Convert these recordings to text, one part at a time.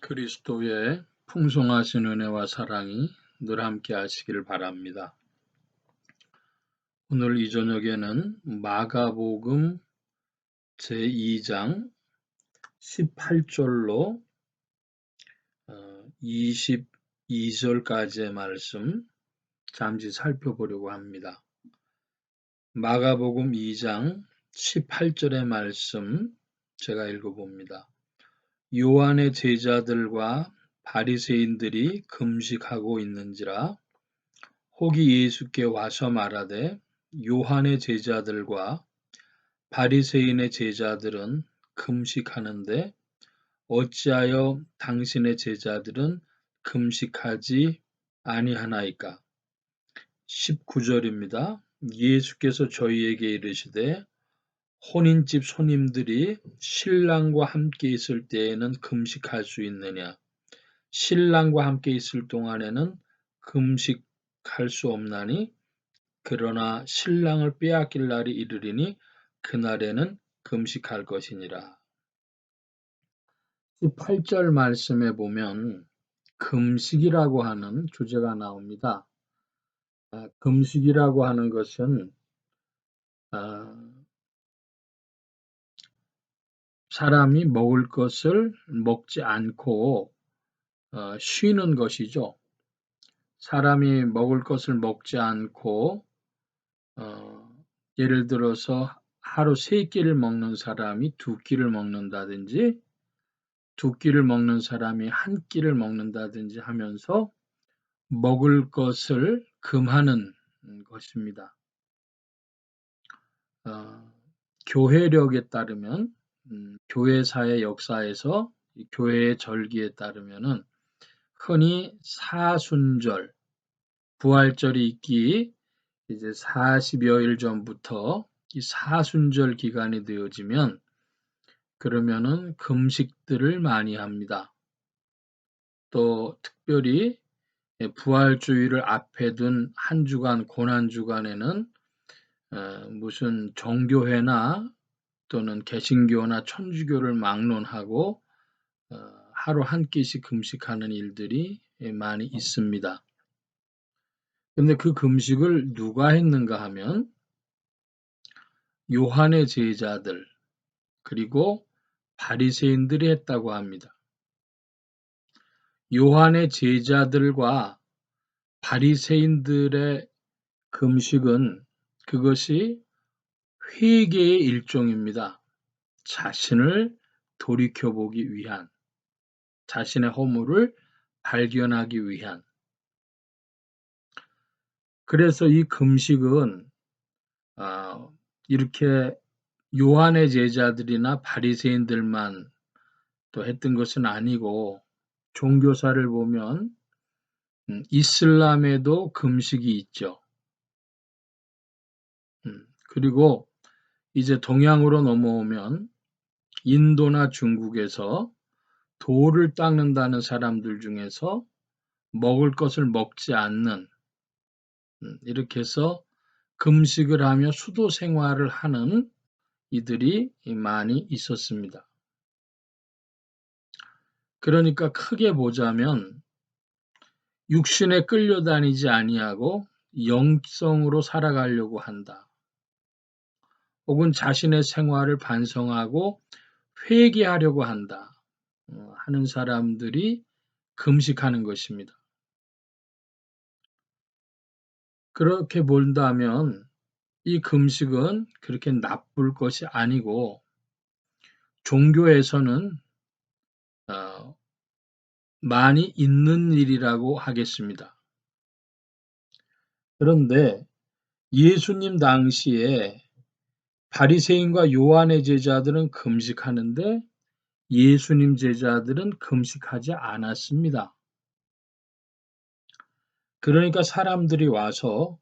그리스도의 풍성하신 은혜와 사랑이 늘 함께 하시기를 바랍니다. 오늘 이 저녁에는 마가복음 제2장 18절로 22절까지의 말씀 잠시 살펴보려고 합니다. 마가복음 2장 18절의 말씀 제가 읽어봅니다. 요한의 제자들과 바리새인들이 금식하고 있는지라 혹이 예수께 와서 말하되 요한의 제자들과 바리새인의 제자들은 금식하는데 어찌하여 당신의 제자들은 금식하지 아니하나이까? 19절입니다. 예수께서 저희에게 이르시되 혼인집 손님들이 신랑과 함께 있을 때에는 금식할 수 있느냐? 신랑과 함께 있을 동안에는 금식할 수 없나니? 그러나 신랑을 빼앗길 날이 이르리니 그날에는 금식할 것이니라. 18절 말씀에 보면 금식이라고 하는 주제가 나옵니다. 금식이라고 하는 것은 사람이 먹을 것을 먹지 않고 쉬는 것이죠. 사람이 먹을 것을 먹지 않고 예를 들어서 하루 3끼를 먹는 사람이 2끼를 먹는다든지 2끼를 먹는 사람이 1끼를 먹는다든지 하면서 먹을 것을 금하는 것입니다. 교회력에 따르면 교회사의 역사에서 교회의 절기에 따르면은 흔히 사순절, 부활절이 있기 이제 40여일 전부터 이 사순절 기간이 되어지면 그러면은 금식들을 많이 합니다. 또 특별히 부활주의를 앞에 둔 한 주간 고난 주간에는 무슨 정교회나 또는 개신교나 천주교를 막론하고 하루 한 끼씩 금식하는 일들이 많이 있습니다. 근데 그 금식을 누가 했는가 하면 요한의 제자들 그리고 바리새인들이 했다고 합니다. 요한의 제자들과 바리새인들의 금식은 그것이 회개의 일종입니다. 자신을 돌이켜보기 위한, 자신의 허물을 발견하기 위한. 그래서 이 금식은 이렇게 요한의 제자들이나 바리새인들만 또 했던 것은 아니고 종교사를 보면 이슬람에도 금식이 있죠. 그리고 이제 동양으로 넘어오면 인도나 중국에서 돌을 닦는다는 사람들 중에서 먹을 것을 먹지 않는 이렇게 해서 금식을 하며 수도 생활을 하는 이들이 많이 있었습니다. 그러니까 크게 보자면 육신에 끌려다니지 아니하고 영성으로 살아가려고 한다. 혹은 자신의 생활을 반성하고 회개하려고 한다. 하는 사람들이 금식하는 것입니다. 그렇게 본다면 이 금식은 그렇게 나쁠 것이 아니고 종교에서는 많이 있는 일이라고 하겠습니다. 그런데 예수님 당시에 바리새인과 요한의 제자들은 금식하는데 예수님 제자들은 금식하지 않았습니다. 그러니까 사람들이 와서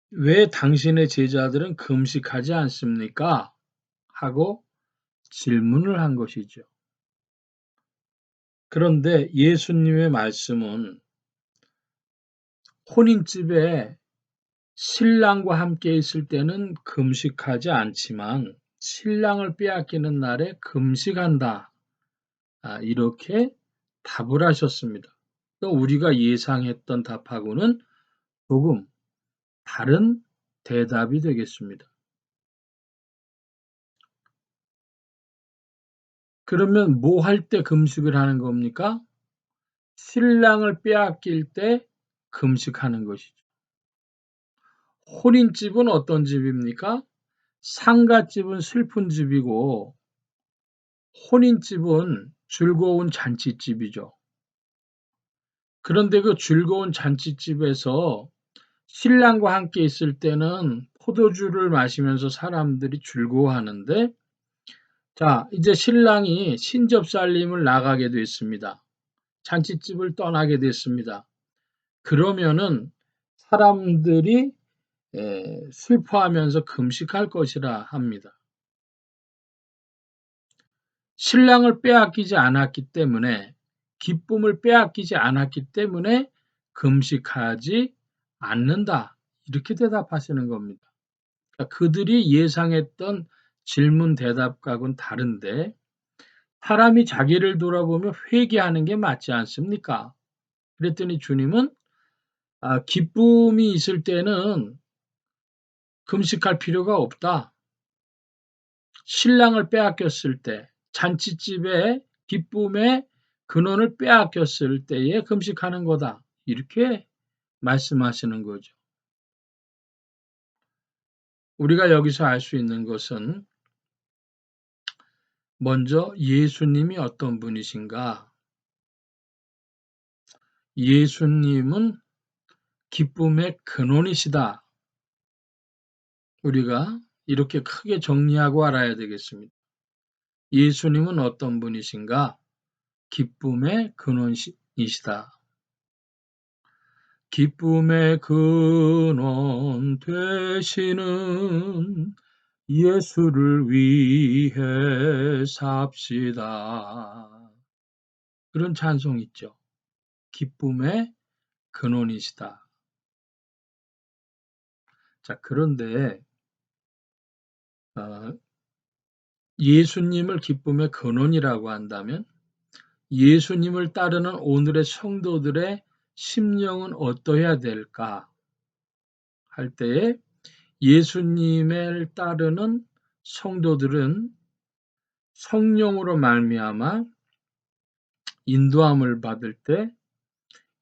왜 당신의 제자들은 금식하지 않습니까? 하고 질문을 한 것이죠. 그런데 예수님의 말씀은 혼인집에 신랑과 함께 있을 때는 금식하지 않지만 신랑을 빼앗기는 날에 금식한다 이렇게 답을 하셨습니다. 우리가 예상했던 답하고는 조금 다른 대답이 되겠습니다. 그러면 뭐 할 때 금식을 하는 겁니까? 신랑을 빼앗길 때 금식하는 것이죠. 혼인집은 어떤 집입니까? 상갓집은 슬픈 집이고 혼인집은 즐거운 잔치집이죠. 그런데 그 즐거운 잔치집에서 신랑과 함께 있을 때는 포도주를 마시면서 사람들이 즐거워하는데, 자, 이제 신랑이 신접살림을 나가게 됐습니다. 잔치집을 떠나게 됐습니다. 그러면은 사람들이 슬퍼하면서 금식할 것이라 합니다. 신랑을 빼앗기지 않았기 때문에, 기쁨을 빼앗기지 않았기 때문에 금식하지 않는다. 이렇게 대답하시는 겁니다. 그러니까 그들이 예상했던 질문 대답과는 다른데, 사람이 자기를 돌아보며 회개하는 게 맞지 않습니까? 그랬더니 주님은 기쁨이 있을 때는 금식할 필요가 없다. 신랑을 빼앗겼을 때, 잔치집에 기쁨의 근원을 빼앗겼을 때에 금식하는 거다. 이렇게 말씀하시는 거죠. 우리가 여기서 알 수 있는 것은 먼저 예수님이 어떤 분이신가? 예수님은 기쁨의 근원이시다. 우리가 이렇게 크게 정리하고 알아야 되겠습니다. 예수님은 어떤 분이신가? 기쁨의 근원이시다. 기쁨의 근원 되시는 예수를 위해 삽시다. 그런 찬송 있죠. 기쁨의 근원이시다. 자, 그런데 예수님을 기쁨의 근원이라고 한다면 예수님을 따르는 오늘의 성도들의 심령은 어떠해야 될까 할 때에 예수님을 따르는 성도들은 성령으로 말미암아 인도함을 받을 때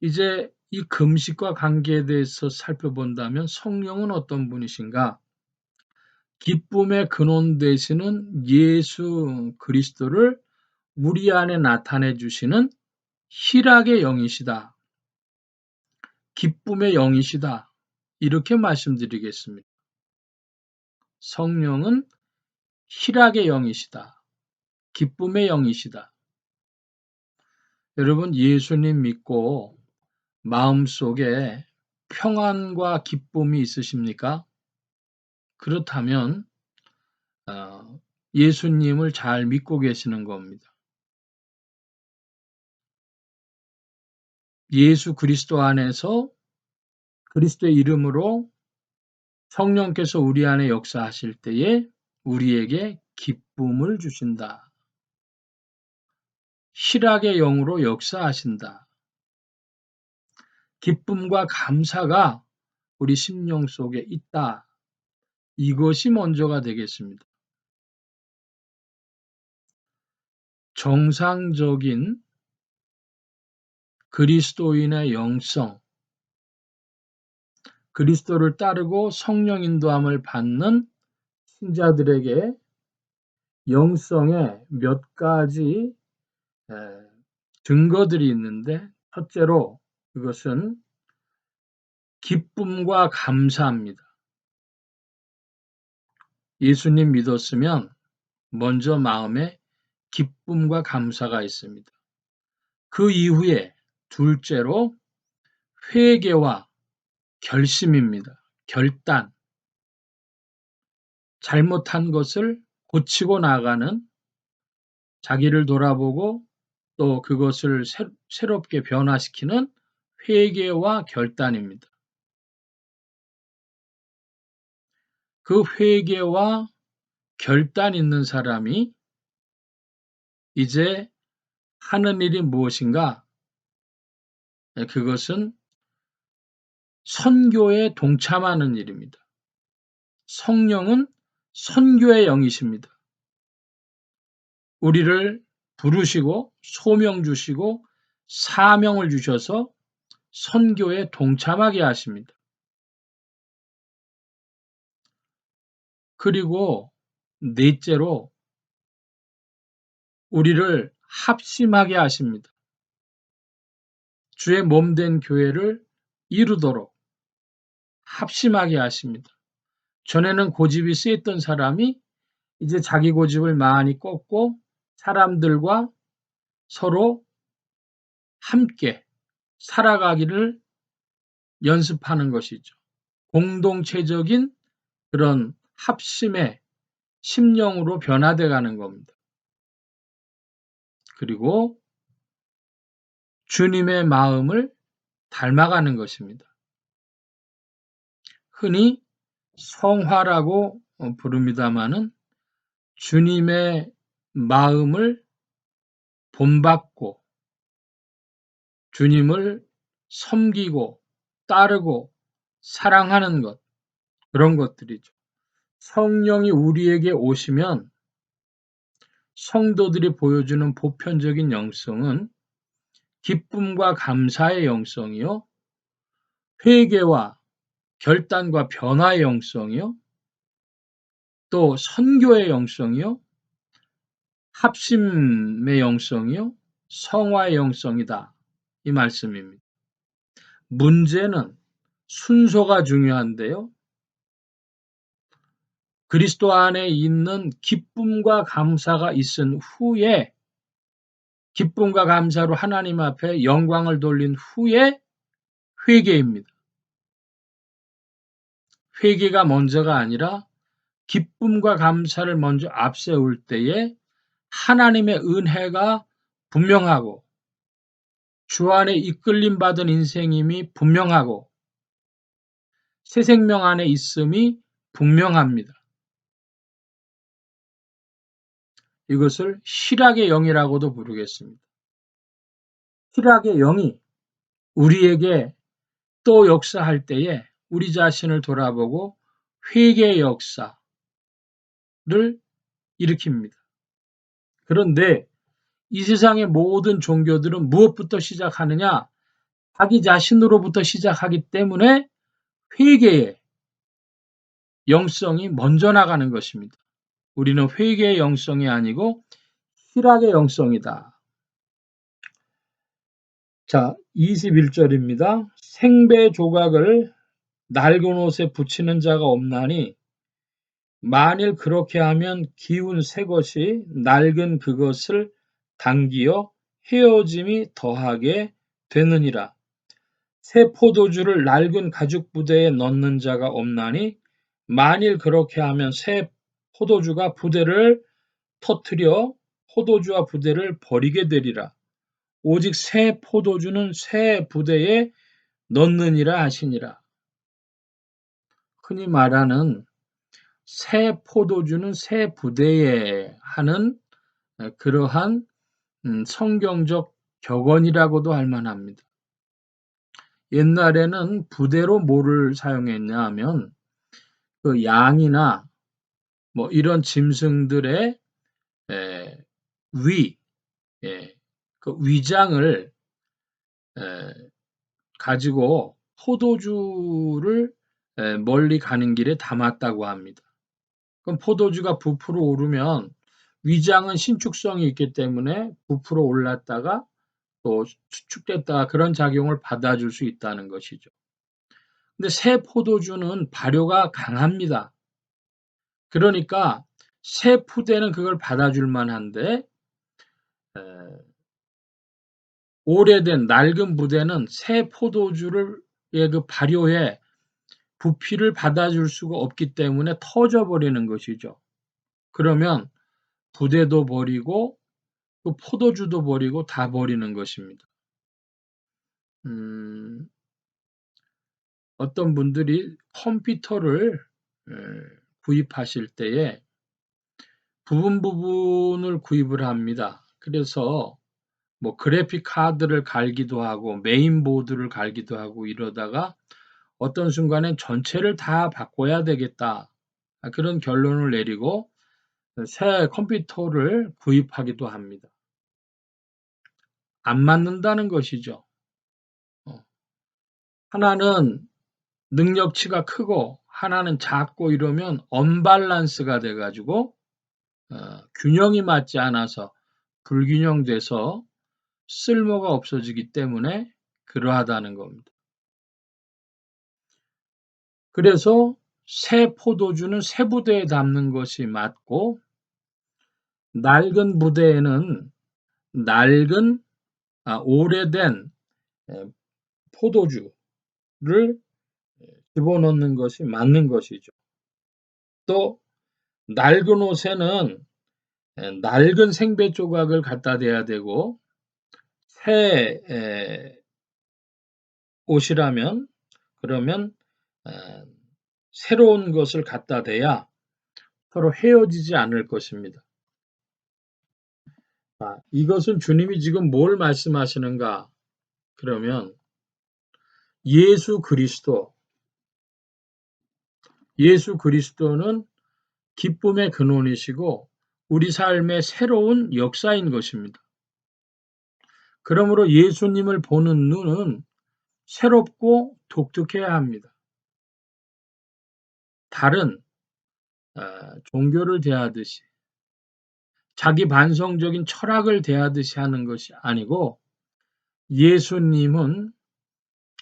이제 이 금식과 관계에 대해서 살펴본다면 성령은 어떤 분이신가? 기쁨의 근원 되시는 예수 그리스도를 우리 안에 나타내 주시는 희락의 영이시다. 기쁨의 영이시다. 이렇게 말씀드리겠습니다. 성령은 희락의 영이시다. 기쁨의 영이시다. 여러분, 예수님 믿고 마음속에 평안과 기쁨이 있으십니까? 그렇다면 예수님을 잘 믿고 계시는 겁니다. 예수 그리스도 안에서 그리스도의 이름으로 성령께서 우리 안에 역사하실 때에 우리에게 기쁨을 주신다. 희락의 영으로 역사하신다. 기쁨과 감사가 우리 심령 속에 있다. 이것이 먼저가 되겠습니다. 정상적인 그리스도인의 영성, 그리스도를 따르고 성령 인도함을 받는 신자들에게 영성의 몇 가지 증거들이 있는데, 첫째로 그것은 기쁨과 감사입니다. 예수님 믿었으면 먼저 마음에 기쁨과 감사가 있습니다. 그 이후에 둘째로 회개와 결심입니다. 결단, 잘못한 것을 고치고 나가는, 자기를 돌아보고 또 그것을 새롭게 변화시키는 회개와 결단입니다. 그 회개와 결단 있는 사람이 이제 하는 일이 무엇인가? 그것은 선교에 동참하는 일입니다. 성령은 선교의 영이십니다. 우리를 부르시고 소명 주시고 사명을 주셔서 선교에 동참하게 하십니다. 그리고 넷째로 우리를 합심하게 하십니다. 주의 몸된 교회를 이루도록 합심하게 하십니다. 전에는 고집이 세했던 사람이 이제 자기 고집을 많이 꺾고 사람들과 서로 함께 살아가기를 연습하는 것이죠. 공동체적인 그런 합심의 심령으로 변화돼 가는 겁니다. 그리고 주님의 마음을 닮아가는 것입니다. 흔히 성화라고 부릅니다마는 주님의 마음을 본받고 주님을 섬기고 따르고 사랑하는 것, 그런 것들이죠. 성령이 우리에게 오시면 성도들이 보여주는 보편적인 영성은 기쁨과 감사의 영성이요, 회개와 결단과 변화의 영성이요, 또 선교의 영성이요, 합심의 영성이요, 성화의 영성이다. 이 말씀입니다. 문제는 순서가 중요한데요. 그리스도 안에 있는 기쁨과 감사가 있은 후에 기쁨과 감사로 하나님 앞에 영광을 돌린 후에 회개입니다. 회개가 먼저가 아니라 기쁨과 감사를 먼저 앞세울 때에 하나님의 은혜가 분명하고 주 안에 이끌림 받은 인생임이 분명하고 새 생명 안에 있음이 분명합니다. 이것을 실학의 영이라고도 부르겠습니다. 실학의 영이 우리에게 또 역사할 때에 우리 자신을 돌아보고 회개의 역사를 일으킵니다. 그런데 이 세상의 모든 종교들은 무엇부터 시작하느냐? 자기 자신으로부터 시작하기 때문에 회개의 영성이 먼저 나가는 것입니다. 우리는 회개의 영성이 아니고 실학의 영성이다. 자, 21절입니다. 생배 조각을 낡은 옷에 붙이는 자가 없나니 만일 그렇게 하면 기운 새 것이 낡은 그것을 당기어 헤어짐이 더하게 되느니라. 새 포도주를 낡은 가죽 부대에 넣는 자가 없나니 만일 그렇게 하면 새 포도주가 부대를 터뜨려 포도주와 부대를 버리게 되리라. 오직 새 포도주는 새 부대에 넣느니라 하시니라. 흔히 말하는 새 포도주는 새 부대에 하는 그러한 성경적 격언이라고도 할 만합니다. 옛날에는 부대로 뭐를 사용했냐 하면 그 양이나 뭐 이런 짐승들의 위, 그 위장을 가지고 포도주를 멀리 가는 길에 담았다고 합니다. 그럼 포도주가 부풀어 오르면 위장은 신축성이 있기 때문에 부풀어 올랐다가 또 추축됐다가 그런 작용을 받아줄 수 있다는 것이죠. 근데 새 포도주는 발효가 강합니다. 그러니까 새 푸대는 그걸 받아줄 만한데 오래된 낡은 부대는 새 포도주를 그 발효에 부피를 받아줄 수가 없기 때문에 터져버리는 것이죠. 그러면 부대도 버리고 그 포도주도 버리고 다 버리는 것입니다. 어떤 분들이 컴퓨터를 구입하실 때에 부분을 구입을 합니다. 그래서 뭐 그래픽 카드를 갈기도 하고 메인보드를 갈기도 하고 이러다가 어떤 순간엔 '전체를 다 바꿔야 되겠다.' 그런 결론을 내리고 새 컴퓨터를 구입하기도 합니다. 안 맞는다는 것이죠. 어. 하나는 능력치가 크고 하나는 작고 이러면 언밸런스가 돼 가지고 균형이 맞지 않아서 불균형돼서 쓸모가 없어지기 때문에 그러하다는 겁니다. 그래서 새 포도주는 새 부대에 담는 것이 맞고 낡은 부대에는 낡은 오래된 포도주를 집어넣는 것이 맞는 것이죠. 또 낡은 옷에는 낡은 생배 조각을 갖다 대야 되고 새 옷이라면 그러면 새로운 것을 갖다 대야 서로 헤어지지 않을 것입니다. 이것은 주님이 지금 뭘 말씀하시는가? 그러면 예수 그리스도는 기쁨의 근원이시고 우리 삶의 새로운 역사인 것입니다. 그러므로 예수님을 보는 눈은 새롭고 독특해야 합니다. 다른 종교를 대하듯이 자기 반성적인 철학을 대하듯이 하는 것이 아니고 예수님은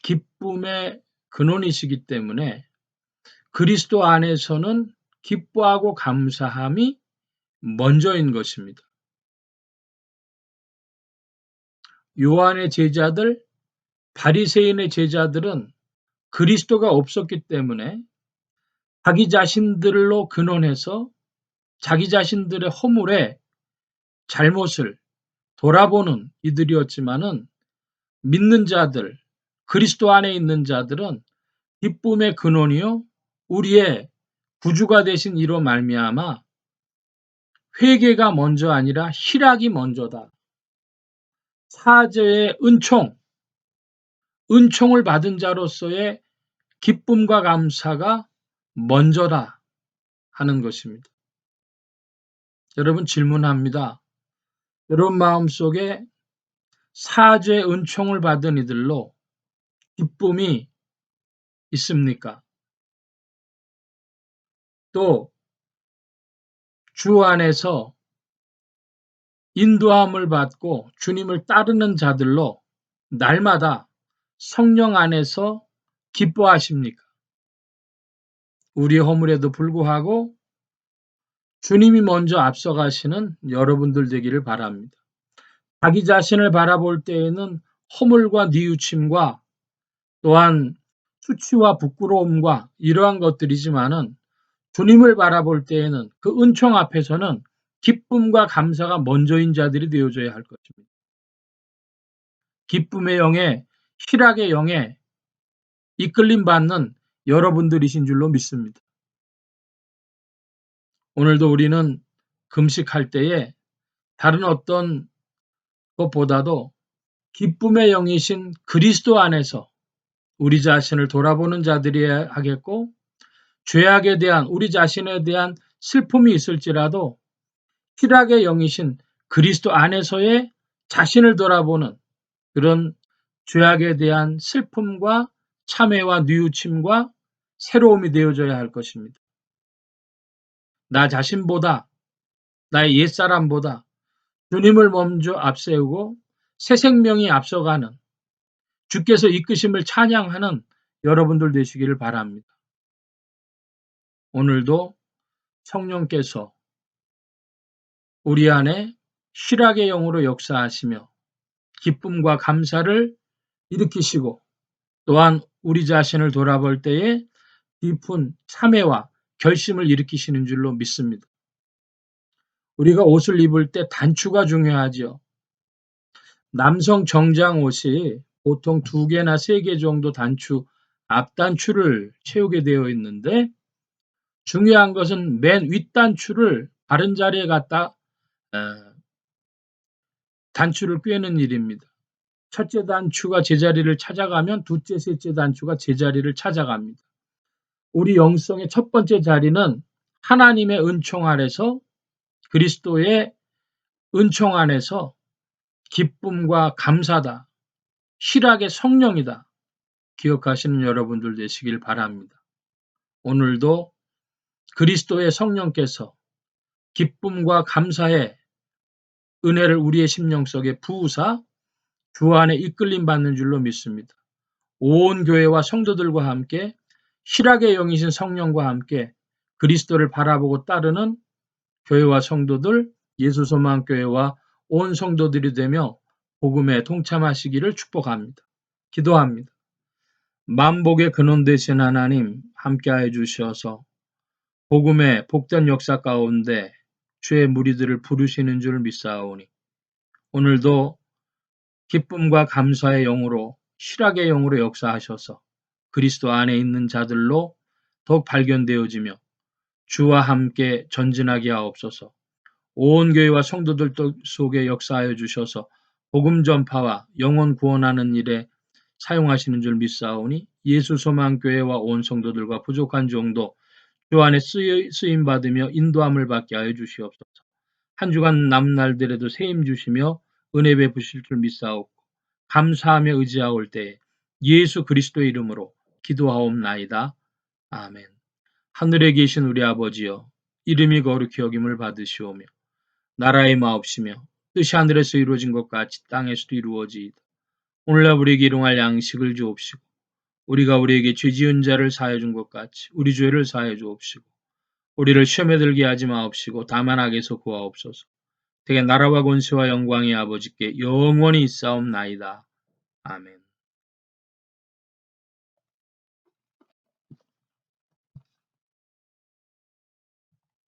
기쁨의 근원이시기 때문에 그리스도 안에서는 기뻐하고 감사함이 먼저인 것입니다. 요한의 제자들, 바리새인의 제자들은 그리스도가 없었기 때문에 자기 자신들로 근원해서 자기 자신들의 허물에 잘못을 돌아보는 이들이었지만은 믿는 자들, 그리스도 안에 있는 자들은 기쁨의 근원이요 우리의 구주가 되신 이로 말미암아 회개가 먼저 아니라 희락이 먼저다. 사죄의 은총을 받은 자로서의 기쁨과 감사가 먼저다 하는 것입니다. 여러분 질문합니다. 여러분 마음속에 사죄의 은총을 받은 이들로 기쁨이 있습니까? 또 주 안에서 인도함을 받고 주님을 따르는 자들로 날마다 성령 안에서 기뻐하십니까? 우리의 허물에도 불구하고 주님이 먼저 앞서가시는 여러분들 되기를 바랍니다. 자기 자신을 바라볼 때에는 허물과 뉘우침과 또한 수치와 부끄러움과 이러한 것들이지만은 주님을 바라볼 때에는 그 은총 앞에서는 기쁨과 감사가 먼저인 자들이 되어져야 할 것입니다. 기쁨의 영에 희락의 영에 이끌림 받는 여러분들이신 줄로 믿습니다. 오늘도 우리는 금식할 때에 다른 어떤 것보다도 기쁨의 영이신 그리스도 안에서 우리 자신을 돌아보는 자들이어야 하겠고 죄악에 대한 우리 자신에 대한 슬픔이 있을지라도 희락의 영이신 그리스도 안에서의 자신을 돌아보는 그런 죄악에 대한 슬픔과 참회와 뉘우침과 새로움이 되어져야 할 것입니다. 나 자신보다 나의 옛사람보다 주님을 먼저 앞세우고 새 생명이 앞서가는 주께서 이끄심을 찬양하는 여러분들 되시기를 바랍니다. 오늘도 성령께서 우리 안에 희락의 영으로 역사하시며 기쁨과 감사를 일으키시고 또한 우리 자신을 돌아볼 때에 깊은 참회와 결심을 일으키시는 줄로 믿습니다. 우리가 옷을 입을 때 단추가 중요하죠. 남성 정장 옷이 보통 2개나 3개 정도 단추, 앞단추를 채우게 되어 있는데 중요한 것은 맨 윗단추를 바른 자리에 갖다 단추를 꿰는 일입니다. 첫째 단추가 제자리를 찾아가면 둘째, 셋째 단추가 제자리를 찾아갑니다. 우리 영성의 첫 번째 자리는 하나님의 은총 안에서, 그리스도의 은총 안에서 기쁨과 감사다. 희락의 성령이다. 기억하시는 여러분들 되시길 바랍니다. 오늘도 그리스도의 성령께서 기쁨과 감사의 은혜를 우리의 심령 속에 부으사 주 안에 이끌림 받는 줄로 믿습니다. 온 교회와 성도들과 함께 희락의 영이신 성령과 함께 그리스도를 바라보고 따르는 교회와 성도들, 예수소망교회와 온 성도들이 되며 복음에 동참하시기를 축복합니다. 기도합니다. 만복의 근원 되신 하나님 함께하여 주셔서 복음의 복된 역사 가운데 주의 무리들을 부르시는 줄 믿사오니 오늘도 기쁨과 감사의 영으로 희락의 영으로 역사하셔서 그리스도 안에 있는 자들로 더욱 발견되어지며 주와 함께 전진하게 하옵소서. 온 교회와 성도들 속에 역사하여 주셔서 복음 전파와 영혼 구원하는 일에 사용하시는 줄 믿사오니 예수 소망교회와 온 성도들과 부족한 종도 주 안에 쓰임 받으며 인도함을 받게 하여 주시옵소서. 한 주간 남날들에도 세임 주시며 은혜 베푸실 줄 믿사옵고 감사하며 의지하올 때에 예수 그리스도의 이름으로 기도하옵나이다. 아멘. 하늘에 계신 우리 아버지여, 이름이 거룩히 여김을 받으시오며 나라의 마옵시며 뜻이 하늘에서 이루어진 것 같이 땅에서도 이루어지이다. 오늘날 우리에게 일용할 양식을 주옵시고 우리가 우리에게 죄 지은 자를 사하여 준 것 같이 우리 죄를 사하여 주옵시고 우리를 시험에 들게 하지 마옵시고 다만 악에서 구하옵소서. 되게 나라와 권세와 영광이 아버지께 영원히 있사옵나이다. 아멘.